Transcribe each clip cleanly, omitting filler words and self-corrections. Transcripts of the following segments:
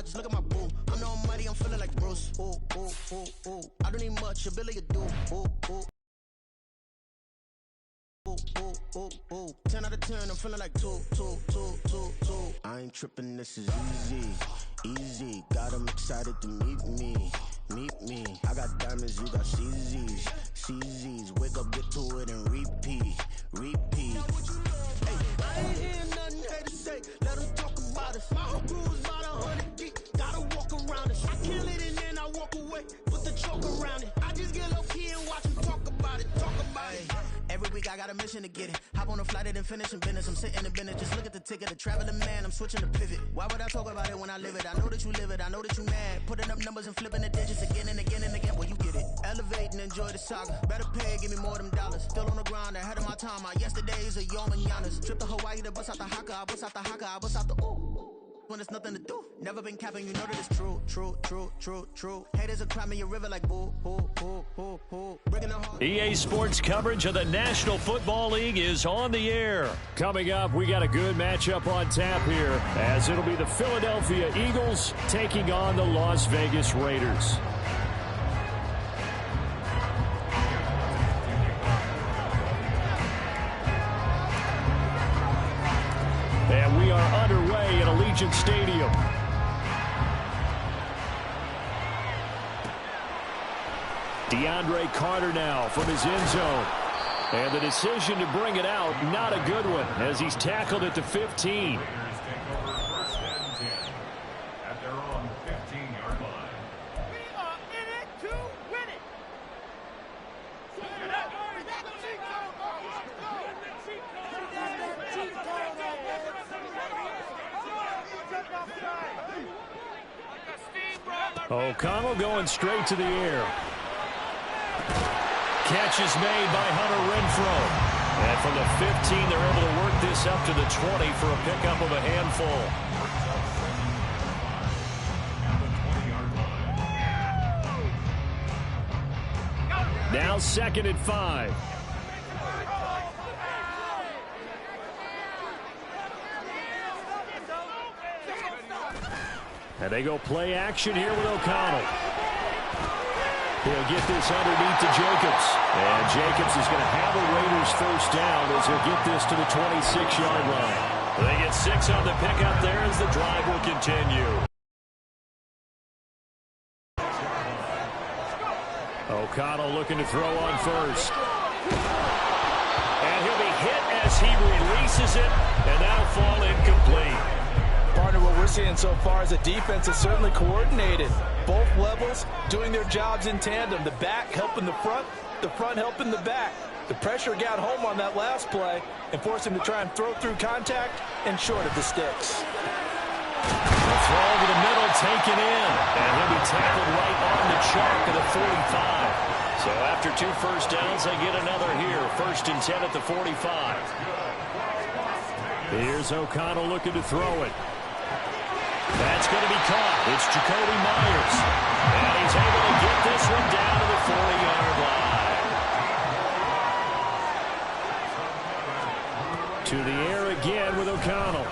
just look at my boo. I'm the almighty, I'm feeling like Bruce. Ooh, ooh, ooh, ooh. I don't need much, ability to do. Ooh, ooh. Ooh, ooh, ooh, ooh. 10 out of 10, I'm feeling like 2. I ain't tripping, this is easy. Got 'em excited to meet me. I got diamonds, you got CZs. Wake up, get to it, and repeat. Hey, I ain't hearing nothing haters say. Let 'em talk about us. My whole crew is about 100 deep. Gotta walk around it. I kill it and then I walk away. Put the choke around it. I just get low key and watch 'em talk about it. Every week I got a mission to get it. Hop on a flight and then finish in business. I'm sitting in business. Just look at the ticket. The traveling man. I'm switching to pivot. Why would I talk about it when I live it? I know that you live it. I know that you mad. Putting up numbers and flipping the digits again and again and again. Well, you get it. Elevate and enjoy the saga. Better pay, give me more them dollars. Still on the grind, ahead of my time. My yesterdays are your mananas. Trip to Hawaii to bust out the haka. I bust out the haka. I bust out the ooh. When there's nothing to do. Never been capping, you know that it's true. Haters are climbing your river like boo. Breaking the heart. EA Sports coverage of the National Football League is on the air. Coming up, we got a good matchup on tap here, as it'll be the Philadelphia Eagles taking on the Las Vegas Raiders. And we are underway at Allegiant Stadium. DeAndre Carter now from his end zone. And the decision to bring it out, not a good one, as he's tackled at the 15. At their own 15-yard line. We are in it to win it. O'Connell going straight to the air. Catch is made by Hunter Renfrow. And from the 15, they're able to work this up to the 20 for a pickup of a handful. Now 2nd and 5. And they go play action here with O'Connell. He'll get this underneath to Jacobs. And Jacobs is going to have a Raiders first down as he'll get this to the 26-yard line. They get 6 on the pickup there as the drive will continue. O'Connell looking to throw on first. And he'll be hit as he releases it, and that'll fall incomplete. Partner, what we're seeing so far is a defense is certainly coordinated. Both levels doing their jobs in tandem. The back helping the front helping the back. The pressure got home on that last play and forced him to try and throw through contact and short of the sticks. The throw over the middle, taken in, and he'll be tackled right on the chalk at the 45. So after 2 first downs, they get another here. 1st and 10 at the 45. Here's O'Connell looking to throw it. That's going to be caught. It's Jacoby Myers. And he's able to get this one down to the 40-yard line. To the air again with O'Connell.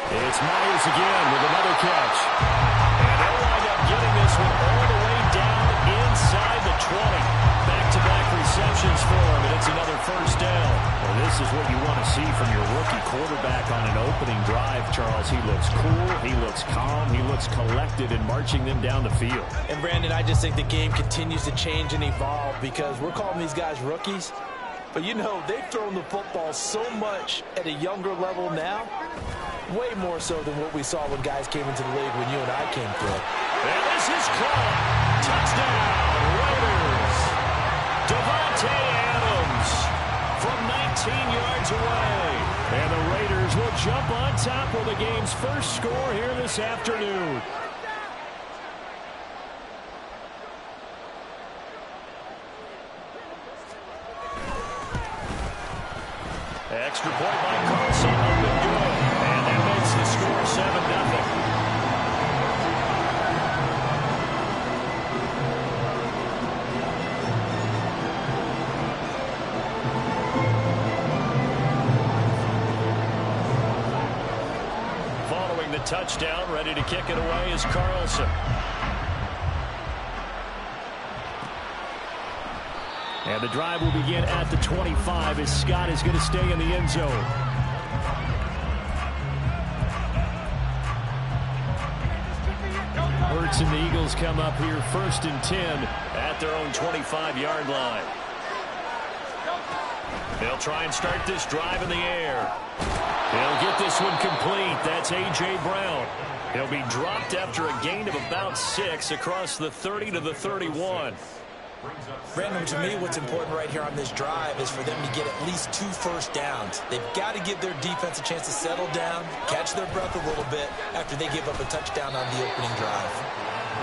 It's Myers again with another catch. And they'll wind up getting this one all the way down inside the 20. Back-to-back receptions for him, and it's another first down. Well, this is what you want to see from your rookie quarterback on an opening drive, Charles. He looks cool, he looks calm, he looks collected in marching them down the field. And, Brandon, I just think the game continues to change and evolve because we're calling these guys rookies. But, you know, they've thrown the football so much at a younger level now, way more so than what we saw when guys came into the league when you and I came through. And this is caught. Touchdown, Raiders. Devontae Adams from 19 yards away. And the Raiders will jump on top with the game's first score here this afternoon. Extra point by Carlson, up and good. And that makes the score 7-0. touchdown. Ready to kick it away is Carlson. And the drive will begin at the 25 as Scott is going to stay in the end zone. Hurts and the Eagles come up here 1st and 10 at their own 25-yard line. They'll try and start this drive in the air. He'll get this one complete. That's A.J. Brown. He'll be dropped after a gain of about 6 across the 30 to the 31. Brandon, to me, what's important right here on this drive is for them to get at least 2 first downs. They've got to give their defense a chance to settle down, catch their breath a little bit after they give up a touchdown on the opening drive.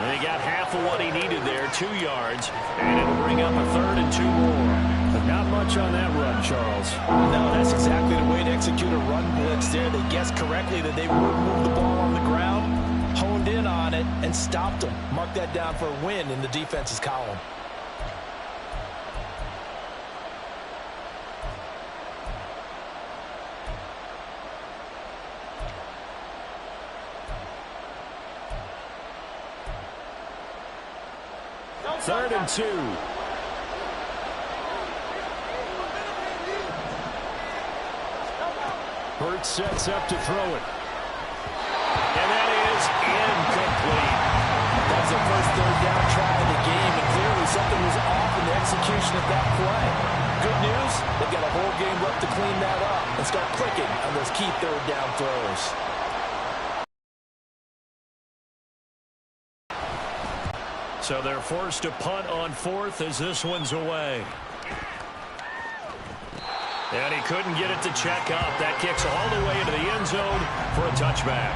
They got half of what he needed there, 2 yards, and it'll bring up a 3rd and 2 more. But not much on that run, Charles. No, that's exactly the way to execute a run blitz there. They guessed correctly that they would move the ball on the ground, honed in on it, and stopped them. Mark that down for a win in the defense's column. Third and 2. Hurts sets up to throw it. And that is incomplete. That's their first 3rd down try of the game, and clearly something was off in the execution of that play. Good news, they've got a whole game left to clean that up and start clicking on those key 3rd down throws. So they're forced to punt on 4th as this one's away. And he couldn't get it to check up. That kicks all the way into the end zone for a touchback.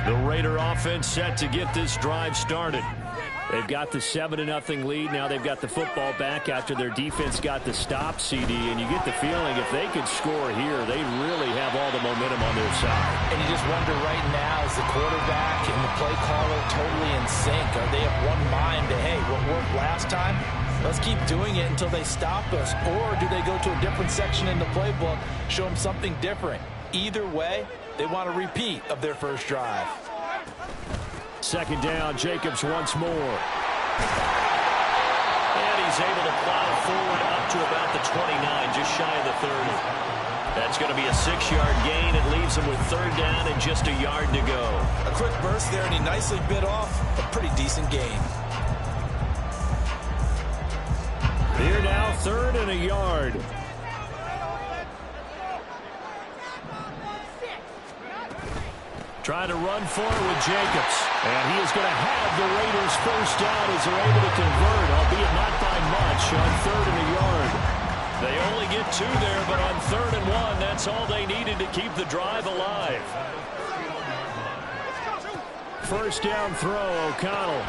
The Raider offense set to get this drive started. They've got the 7-0 lead. Now they've got the football back after their defense got the stop, CD. And you get the feeling if they could score here, they really have all the momentum on their side. And you just wonder right now, is the quarterback and the play caller totally in sync? Are they of one mind that, hey, what worked last time, let's keep doing it until they stop us? Or do they go to a different section in the playbook, show them something different? Either way, they want a repeat of their first drive. 2nd down, Jacobs once more. And he's able to plow forward up to about the 29, just shy of the 30. That's going to be a 6-yard gain. It leaves him with 3rd down and just a yard to go. A quick burst there, and he nicely bit off a pretty decent gain. Here now, 3rd and a yard. Trying to run forward with Jacobs. And he is going to have the Raiders first down as they're able to convert, albeit not by much, on 3rd and a yard. They only get 2 there, but on 3rd and 1, that's all they needed to keep the drive alive. First down throw, O'Connell.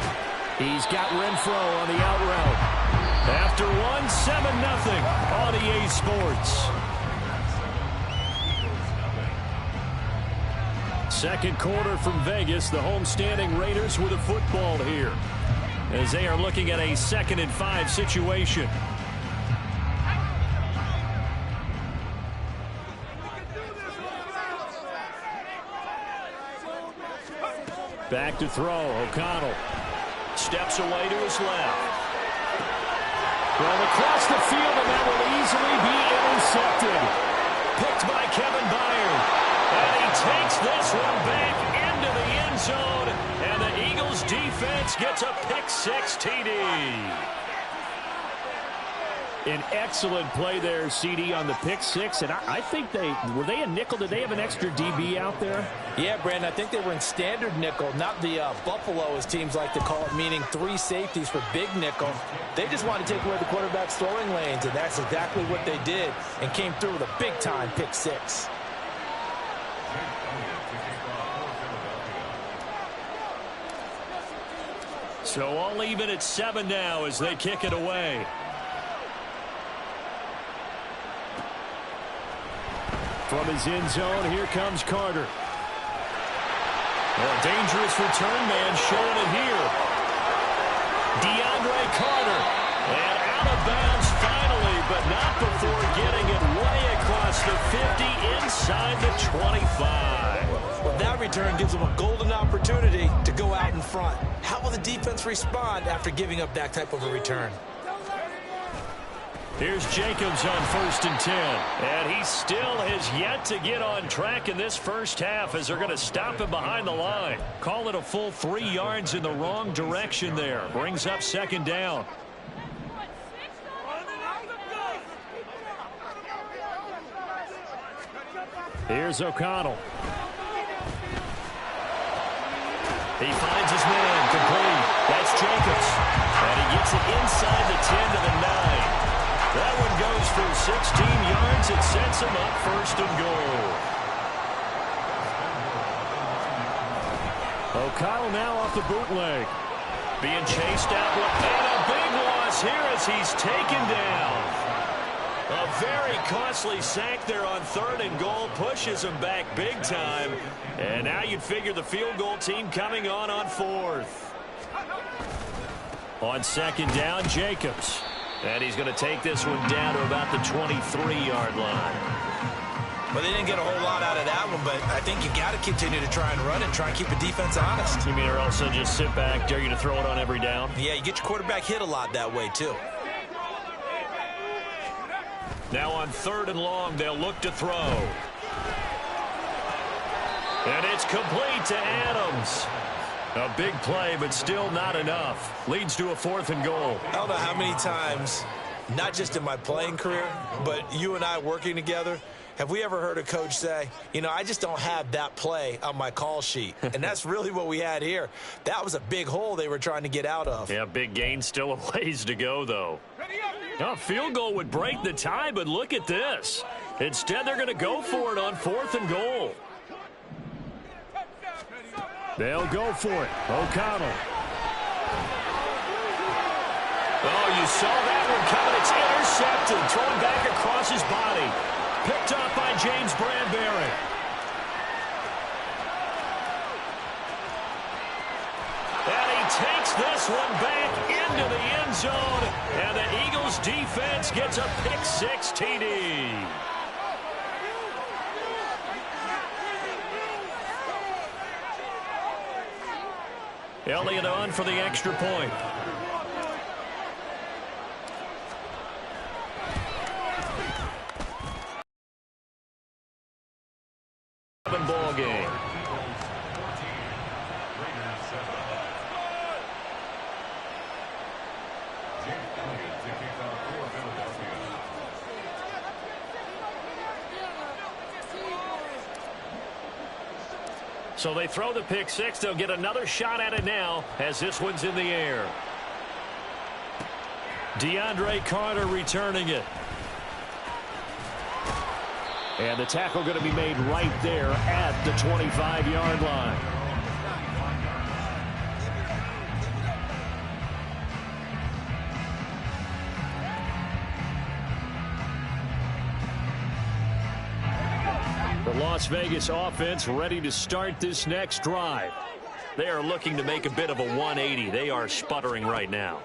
He's got Renfro on the out route. After 1, 7-0 on EA Sports. Second quarter from Vegas. The homestanding Raiders with a football here as they are looking at a 2nd and 5 situation. Back to throw. O'Connell steps away to his left. Well, across the field, and that will easily be intercepted. Picked by Kevin Byard. And he takes this one back into the end zone. And the Eagles defense gets a pick-6 TD. An excellent play there, CD, on the pick-6. And I think were they a nickel? Did they have an extra DB out there? Yeah, Brandon, I think they were in standard nickel, not the Buffalo, as teams like to call it, meaning 3 safeties for big nickel. They just wanted to take away the quarterback's throwing lanes, and that's exactly what they did, and came through with a big-time pick-6. So all even at 7 now as they kick it away. From his end zone, here comes Carter. A dangerous return man showing it here. DeAndre Carter. And out of bounds finally, but not before getting it way across the 50 inside the 25. Well, that return gives them a golden opportunity to go out in front. How will the defense respond after giving up that type of a return? Here's Jacobs on 1st and 10. And he still has yet to get on track in this first half as they're going to stop him behind the line. Call it a full 3 yards in the wrong direction there. Brings up 2nd down. Here's O'Connell. He finds his man complete. That's Jacobs. And he gets it inside the 10 to the 9. That one goes for 16 yards. It sets him up 1st and goal. O'Connell now off the bootleg. Being chased out. And a big loss here as he's taken down. A very costly sack there on 3rd and goal. Pushes him back big time. And now you'd figure the field goal team coming on 4th. On 2nd down, Jacobs. And he's going to take this one down to about the 23-yard line. Well, they didn't get a whole lot out of that one, but I think you got to continue to try and run and try and keep the defense honest. You mean or also just sit back, dare you to throw it on every down? Yeah, you get your quarterback hit a lot that way, too. Now on 3rd and long, they'll look to throw. And it's complete to Adams. A big play, but still not enough. Leads to a 4th and goal. I don't know how many times, not just in my playing career, but you and I working together, have we ever heard a coach say, you know, I just don't have that play on my call sheet. And that's really what we had here. That was a big hole they were trying to get out of. Yeah, big gain, still a ways to go, though. A field goal would break the tie, but look at this. Instead, they're going to go for it on 4th and goal. They'll go for it. O'Connell. Oh, you saw that one coming. It's intercepted. Thrown back across his body. Picked up by James Bradbury. And he takes this one back into the end zone. And the Eagles defense gets a pick-6 TD. Elliott on for the extra point. Ball game. So they throw the pick 6. They'll get another shot at it now as this one's in the air. DeAndre Carter returning it. And the tackle going to be made right there at the 25-yard line. The Las Vegas offense ready to start this next drive. They are looking to make a bit of a 180. They are sputtering right now.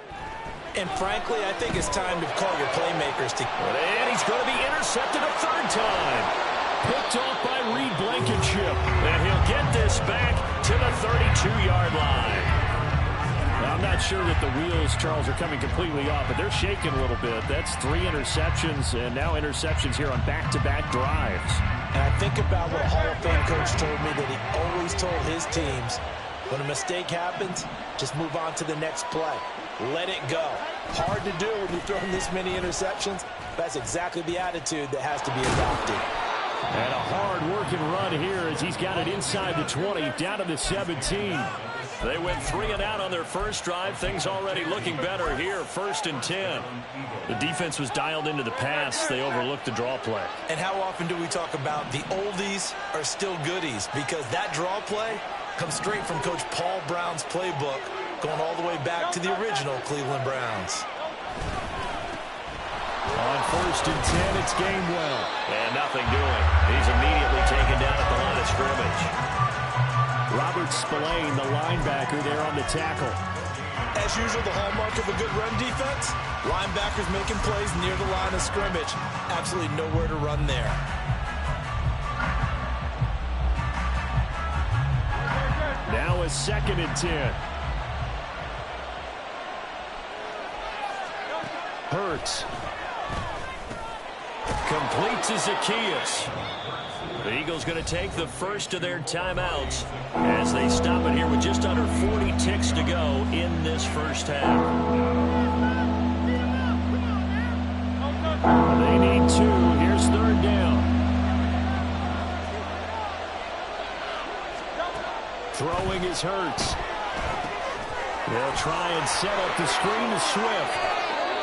And frankly, I think it's time to call your playmakers to... And he's going to be intercepted a 3rd time. Picked off by Reed Blankenship. And he'll get this back to the 32-yard line. Now, I'm not sure that the wheels, Charles, are coming completely off, but they're shaking a little bit. That's 3 interceptions, and now interceptions here on back-to-back drives. And I think about what a Hall of Fame coach told me that he always told his teams, when a mistake happens, just move on to the next play. Let it go. Hard to do when you've thrown this many interceptions. That's exactly the attitude that has to be adopted. And a hard-working run here as he's got it inside the 20, down to the 17. They went 3 and out on their first drive. Things already looking better here, 1st and 10. The defense was dialed into the pass. They overlooked the draw play. And how often do we talk about the oldies are still goodies? Because that draw play comes straight from Coach Paul Brown's playbook, going all the way back to the original Cleveland Browns. On 1st and 10, it's Gainwell. And nothing doing. He's immediately taken down at the line of scrimmage. Robert Spillane, the linebacker, there on the tackle. As usual, the hallmark of a good run defense, linebackers making plays near the line of scrimmage. Absolutely nowhere to run there. Now a 2nd and 10. Hurts. Complete to Zacchaeus. The Eagles going to take the first of their timeouts as they stop it here with just under 40 ticks to go in this first half. They need 2. Here's 3rd down. Throwing is Hurts. They'll try and set up the screen to Swift.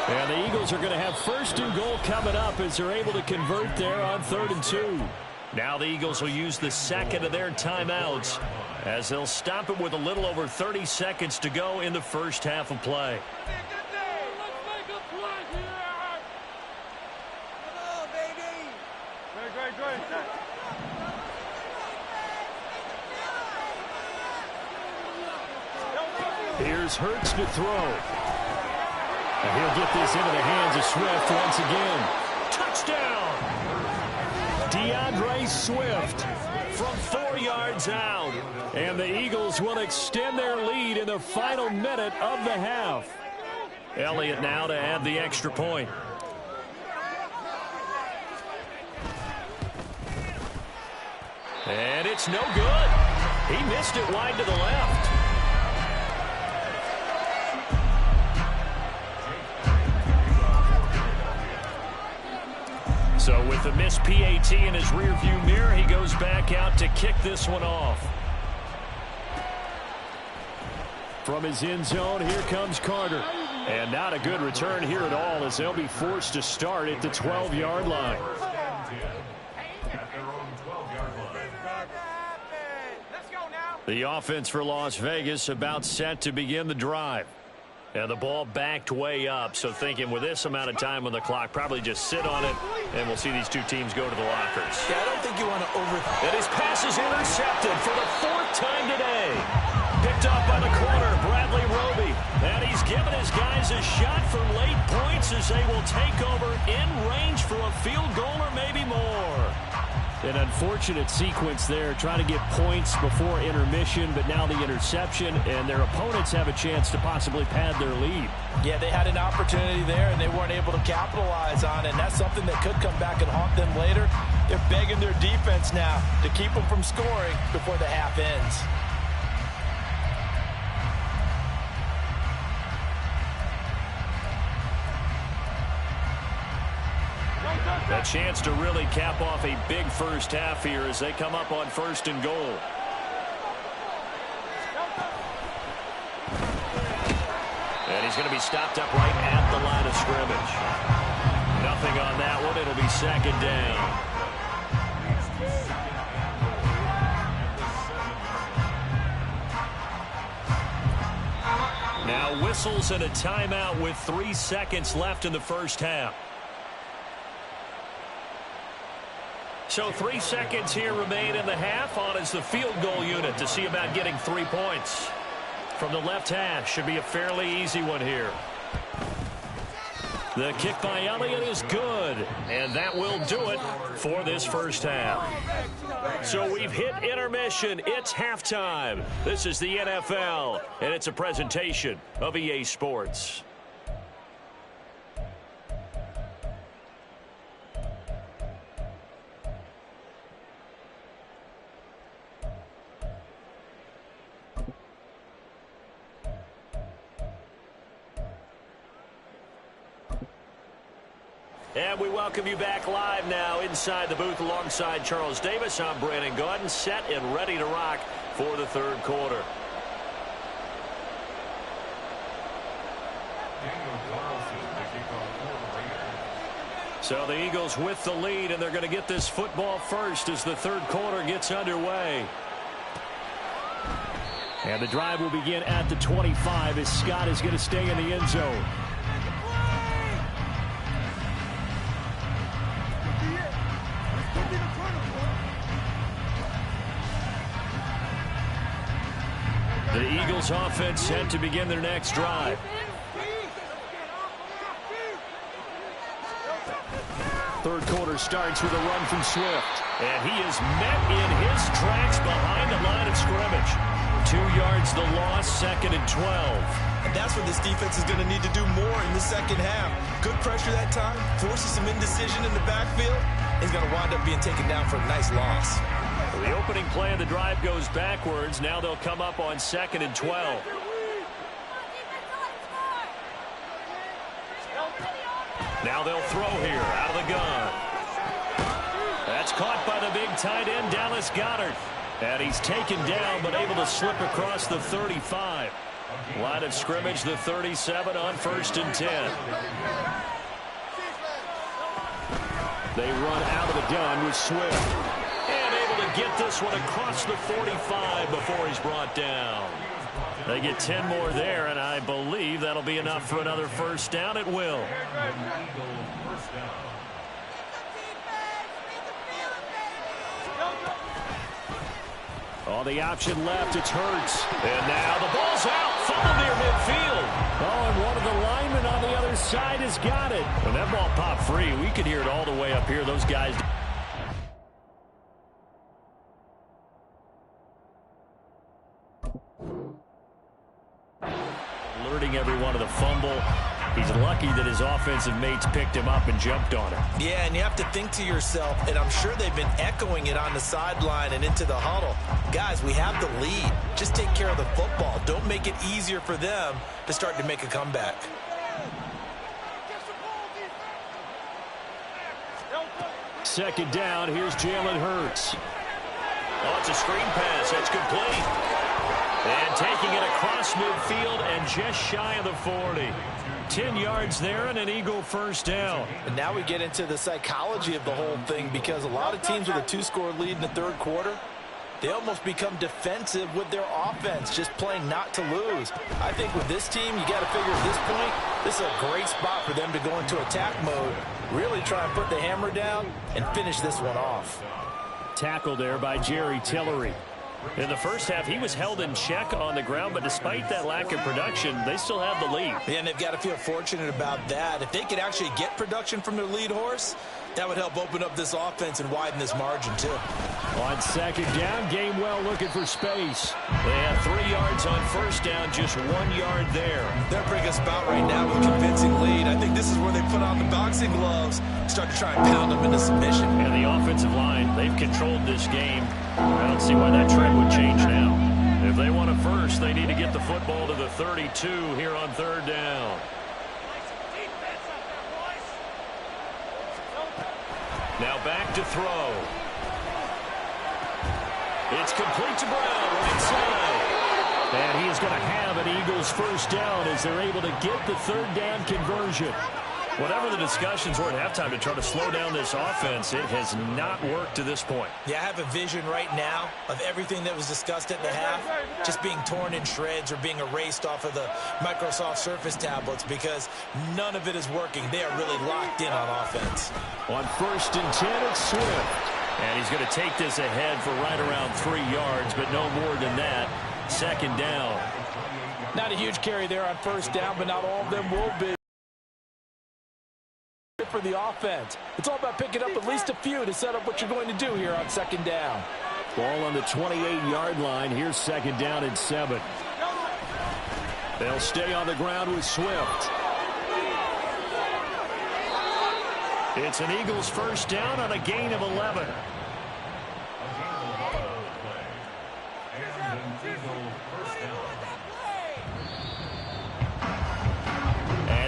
And the Eagles are going to have 1st and goal coming up as they're able to convert there on 3rd and 2. Now the Eagles will use the 2nd of their timeouts as they'll stop it with a little over 30 seconds to go in the first half of play. Here's Hurts to throw. And he'll get this into the hands of Swift once again. Touchdown! DeAndre Swift from 4 yards out. And the Eagles will extend their lead in the final minute of the half. Elliott now to add the extra point. And it's no good. He missed it wide to the left. So with the missed PAT in his rearview mirror, he goes back out to kick this one off. From his end zone, here comes Carter. And not a good return here at all as they'll be forced to start at the 12-yard line. The offense for Las Vegas about set to begin the drive. And the ball backed way up, so thinking with this amount of time on the clock, probably just sit on it, and we'll see these two teams go to the lockers. Yeah, I don't think you want to And his pass is intercepted for the 4th time today. Picked up by the corner, Bradley Roby. And he's given his guys a shot for late points as they will take over in range for a field goal or maybe more. An unfortunate sequence there, trying to get points before intermission, but now the interception, and their opponents have a chance to possibly pad their lead. Yeah, they had an opportunity there, and they weren't able to capitalize on it, and that's something that could come back and haunt them later. They're begging their defense now to keep them from scoring before the half ends. A chance to really cap off a big first half here as they come up on 1st and goal. And he's going to be stopped up right at the line of scrimmage. Nothing on that one. It'll be 2nd down. Now whistles and a timeout with 3 seconds left in the first half. So 3 seconds here remain in the half. On is the field goal unit to see about getting 3 points. From the left hash, should be a fairly easy one here. The kick by Elliott is good, and that will do it for this first half. So we've hit intermission. It's halftime. This is the NFL, and it's a presentation of EA Sports. And we welcome you back live now inside the booth alongside Charles Davis. I'm Brandon Gaudin, set and ready to rock for the 3rd quarter. So the Eagles with the lead, and they're going to get this football first as the 3rd quarter gets underway. And the drive will begin at the 25 as Scott is going to stay in the end zone. The Eagles offense set to begin their next drive. Third quarter starts with a run from Swift. And he is met in his tracks behind the line of scrimmage. 2 yards the loss, 2nd and 12. And that's what this defense is going to need to do more in the second half. Good pressure that time, forces some indecision in the backfield. He's going to wind up being taken down for a nice loss. The opening play of the drive goes backwards. Now they'll come up on 2nd and 12. Now they'll throw here out of the gun. That's caught by the big tight end, Dallas Goedert. And he's taken down, but able to slip across the 35. Line of scrimmage, the 37 on 1st and 10. They run out of the gun with Swift. And able to get this one across the 45 before he's brought down. They get 10 more there, and I believe that'll be enough for another first down. It will. On the option left, it's Hurts. And now the ball's out. Funnel near midfield. Oh, and one of the linemen on the other side has got it. When that ball popped free, we could hear it all the way up here. Those guys... alerting everyone of the fumble. He's lucky that his offensive mates picked him up and jumped on him. Yeah, and you have to think to yourself, and I'm sure they've been echoing it on the sideline and into the huddle. Guys, we have the lead. Just take care of the football. Don't make it easier for them to start to make a comeback. Second down, here's Jalen Hurts. Oh, it's a screen pass. That's complete. And taking it across midfield and just shy of the 40. 10 yards there and an Eagle first down. And now we get into the psychology of the whole thing, because a lot of teams with a 2-score lead in the third quarter, they almost become defensive with their offense, just playing not to lose. I think with this team, you got to figure at this point, this is a great spot for them to go into attack mode, really try and put the hammer down and finish this one off. Tackle there by Jerry Tillery. In the first half, he was held in check on the ground, but despite that lack of production, they still have the lead. Yeah, and they've got to feel fortunate about that. If they could actually get production from their lead horse, that would help open up this offense and widen this margin, too. On second down, Gainwell looking for space. They have 3 yards on first down, just 1 yard there. They're a pretty good spot right now with a convincing lead. I think this is where they put on the boxing gloves, start to try and pound them into submission. And the offensive line, they've controlled this game. I don't see why that trend would change now. If they want a first, they need to get the football to the 32 here on third down. Now back to throw. It's complete to Brown, right side. And he is going to have an Eagles first down as they're able to get the third down conversion. Whatever the discussions were at halftime to try to slow down this offense, it has not worked to this point. Yeah, I have a vision right now of everything that was discussed at the half just being torn in shreds or being erased off of the Microsoft Surface tablets, because none of it is working. They are really locked in on offense. On 1st and 10, it's Swift. And he's going to take this ahead for right around 3 yards, but no more than that. Second down. Not a huge carry there on first down, but not all of them will be for the offense. It's all about picking up at least a few to set up what you're going to do here on second down. Ball on the 28-yard line. Here's second down and 7. They'll stay on the ground with Swift. It's an Eagles first down on a gain of 11.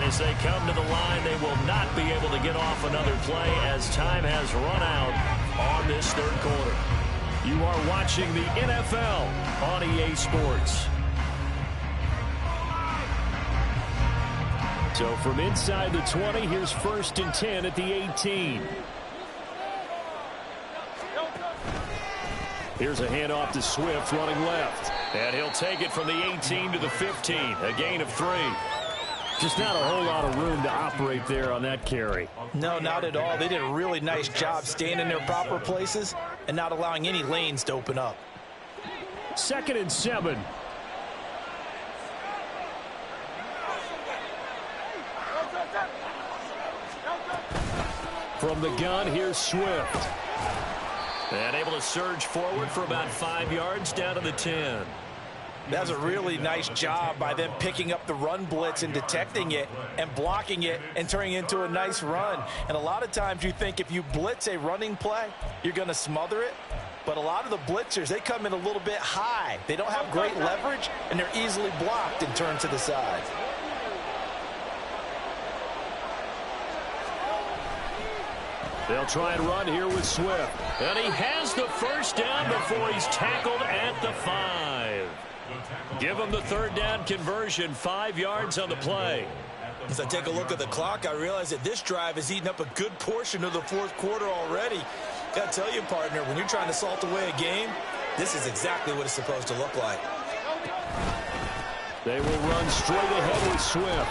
As they come to the line, they will not be able to get off another play as time has run out on this third quarter. You are watching the NFL on EA Sports. So from inside the 20, here's 1st and 10 at the 18. Here's a handoff to Swift running left. And he'll take it from the 18 to the 15, a gain of 3. Just not a whole lot of room to operate there on that carry. No, not at all. They did a really nice job staying in their proper places and not allowing any lanes to open up. 2nd and 7. From the gun, here's Swift. And able to surge forward for about 5 yards down to the 10. That's a really nice job by them picking up the run blitz and detecting it and blocking it and turning it into a nice run. And a lot of times you think if you blitz a running play, you're going to smother it. But a lot of the blitzers, they come in a little bit high. They don't have great leverage, and they're easily blocked and turned to the side. They'll try and run here with Swift. And he has the first down before he's tackled at the 5. Give him the third down conversion, 5 yards on the play. As I take a look at the clock, I realize that this drive has eaten up a good portion of the fourth quarter already. Got to tell you, partner, when you're trying to salt away a game, this is exactly what it's supposed to look like. They will run straight ahead with Swift.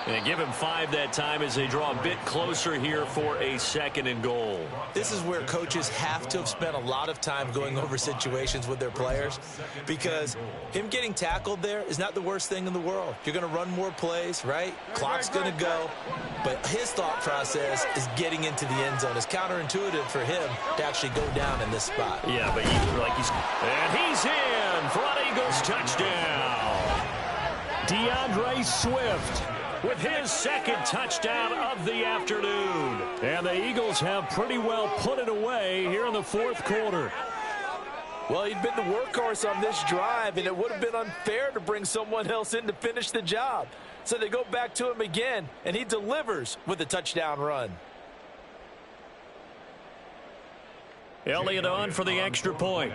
And give him 5 that time as they draw a bit closer here for a 2nd and goal. This is where coaches have to have spent a lot of time going over situations with their players, because him getting tackled there is not the worst thing in the world. You're going to run more plays, right? Clock's going to go. But his thought process is getting into the end zone. It's counterintuitive for him to actually go down in this spot. Yeah, but he's in for an Eagles touchdown. DeAndre Swift with his 2nd touchdown of the afternoon. And the Eagles have pretty well put it away here in the fourth quarter. Well, he'd been the workhorse on this drive, and it would have been unfair to bring someone else in to finish the job. So they go back to him again, and he delivers with a touchdown run. Elliott on for the extra point.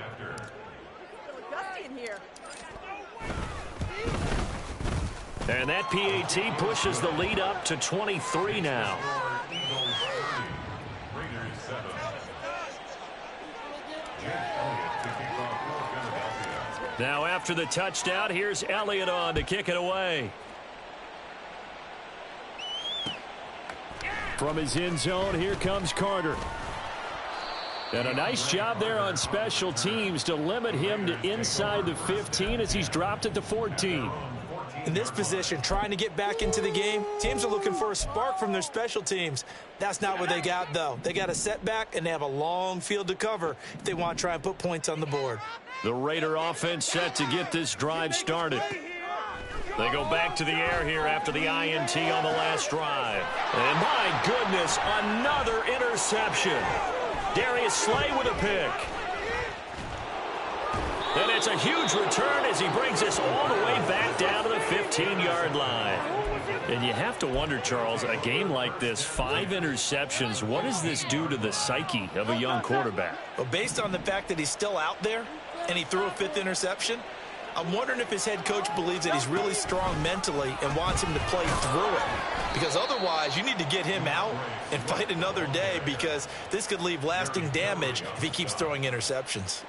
And that PAT pushes the lead up to 23 now. Now after the touchdown, here's Elliott on to kick it away. From his end zone, here comes Carter. And a nice job there on special teams to limit him to inside the 15 as he's dropped at the 14. In this position, trying to get back into the game, teams are looking for a spark from their special teams. That's not what they got, though. They got a setback, and they have a long field to cover if they want to try and put points on the board. The Raider offense set to get this drive started. They go back to the air here after the INT on the last drive. And my goodness, another interception. Darius Slay with a pick. And it's a huge return as he brings us all the way back down to the 15-yard line. And you have to wonder, Charles, a game like this, 5 interceptions, what does this do to the psyche of a young quarterback? Well, based on the fact that he's still out there and he threw a 5th interception, I'm wondering if his head coach believes that he's really strong mentally and wants him to play through it. Because otherwise, you need to get him out and fight another day, because this could leave lasting damage if he keeps throwing interceptions.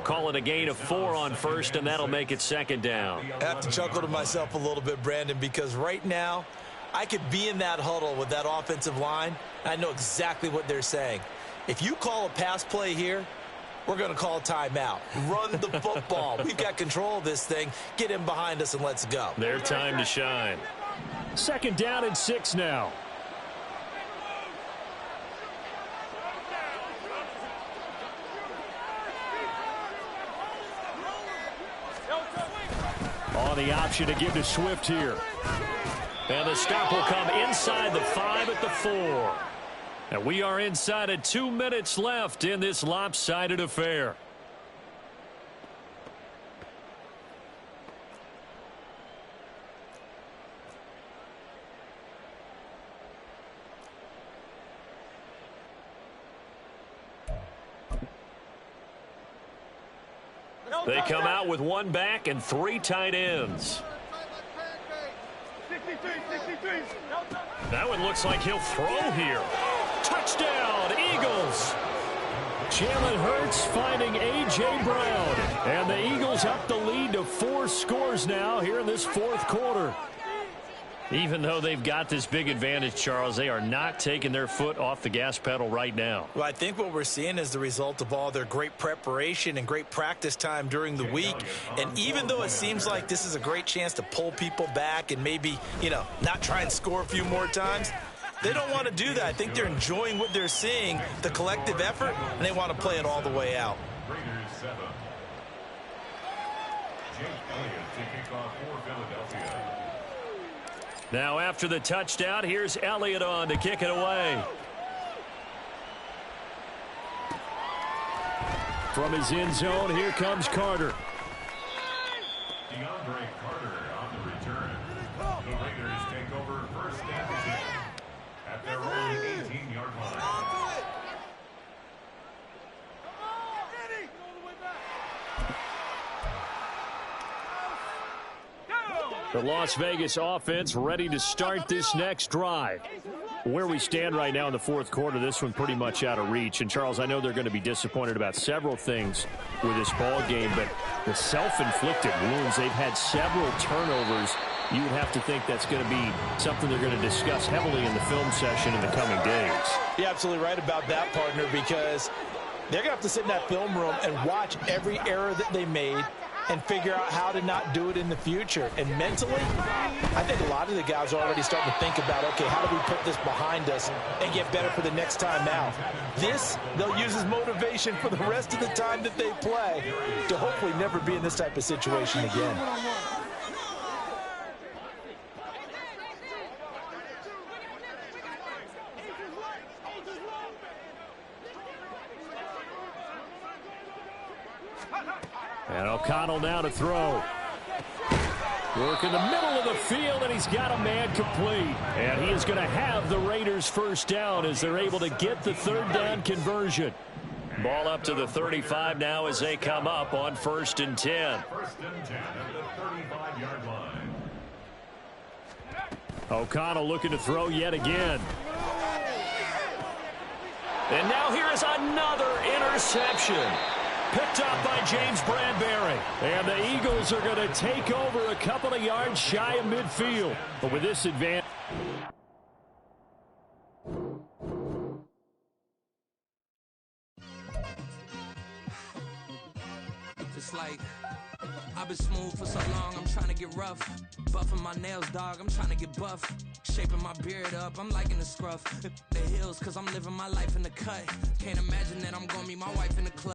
Call it a gain of 4 on first, and that'll make it 2nd down. I have to chuckle to myself a little bit, Brandon, because right now, I could be in that huddle with that offensive line. I know exactly what they're saying. If you call a pass play here, we're going to call a timeout. Run the football. We've got control of this thing. Get him behind us and let's go. Their time to shine. 2nd down and 6 now. On the option to give to Swift here. And the stop will come inside the 5 at the 4. And we are inside of 2 minutes left in this lopsided affair. They come out with 1 back and 3 tight ends. That one looks like he'll throw here. Touchdown, Eagles. Jalen Hurts finding A.J. Brown. And the Eagles up the lead to 4 scores now here in this fourth quarter. Even though they've got this big advantage, Charles, they are not taking their foot off the gas pedal right now. Well, I think what we're seeing is the result of all their great preparation and great practice time during the week. And even though it seems like this is a great chance to pull people back and maybe, not try and score a few more times, They don't want to do that. I think they're enjoying what they're seeing, the collective effort, and they want to play it all the way out. Raiders 7. Jake Elliott to kick off for Philadelphia. Now after the touchdown, here's Elliott on to kick it away. From his end zone, here comes Carter. DeAndre Carter on the return. The Raiders take over first and 10 at their own 18-yard line. The Las Vegas offense ready to start this next drive. Where we stand right now in the fourth quarter, this one pretty much out of reach. And, Charles, I know they're going to be disappointed about several things with this ball game, but the self-inflicted wounds, they've had several turnovers. You would have to think that's going to be something they're going to discuss heavily in the film session in the coming days. You're absolutely right about that, partner, because they're going to have to sit in that film room and watch every error that they made and figure out how to not do it in the future. And mentally, I think a lot of the guys are already starting to think about, okay, how do we put this behind us and get better for the next time out? This, they'll use as motivation for the rest of the time that they play to hopefully never be in this type of situation again. And O'Connell now to throw. Work in the middle of the field, and he's got a man complete. And he is going to have the Raiders first down as they're able to get the third down conversion. Ball up to the 35 now as they come up on 1st and 10. 1st and 10 at the 35-yard line. O'Connell looking to throw yet again. And now here is another interception. Picked up by James Bradbury. And the Eagles are going to take over a couple of yards shy of midfield. But with this advantage. It's like I've been smooth for so long, I'm trying to get rough. Buffing my nails, dog, I'm trying to get buff. Shaping my beard up, I'm liking the scruff. The hills, cause I'm living my life in the cut. Can't imagine that I'm gonna meet my wife in the club.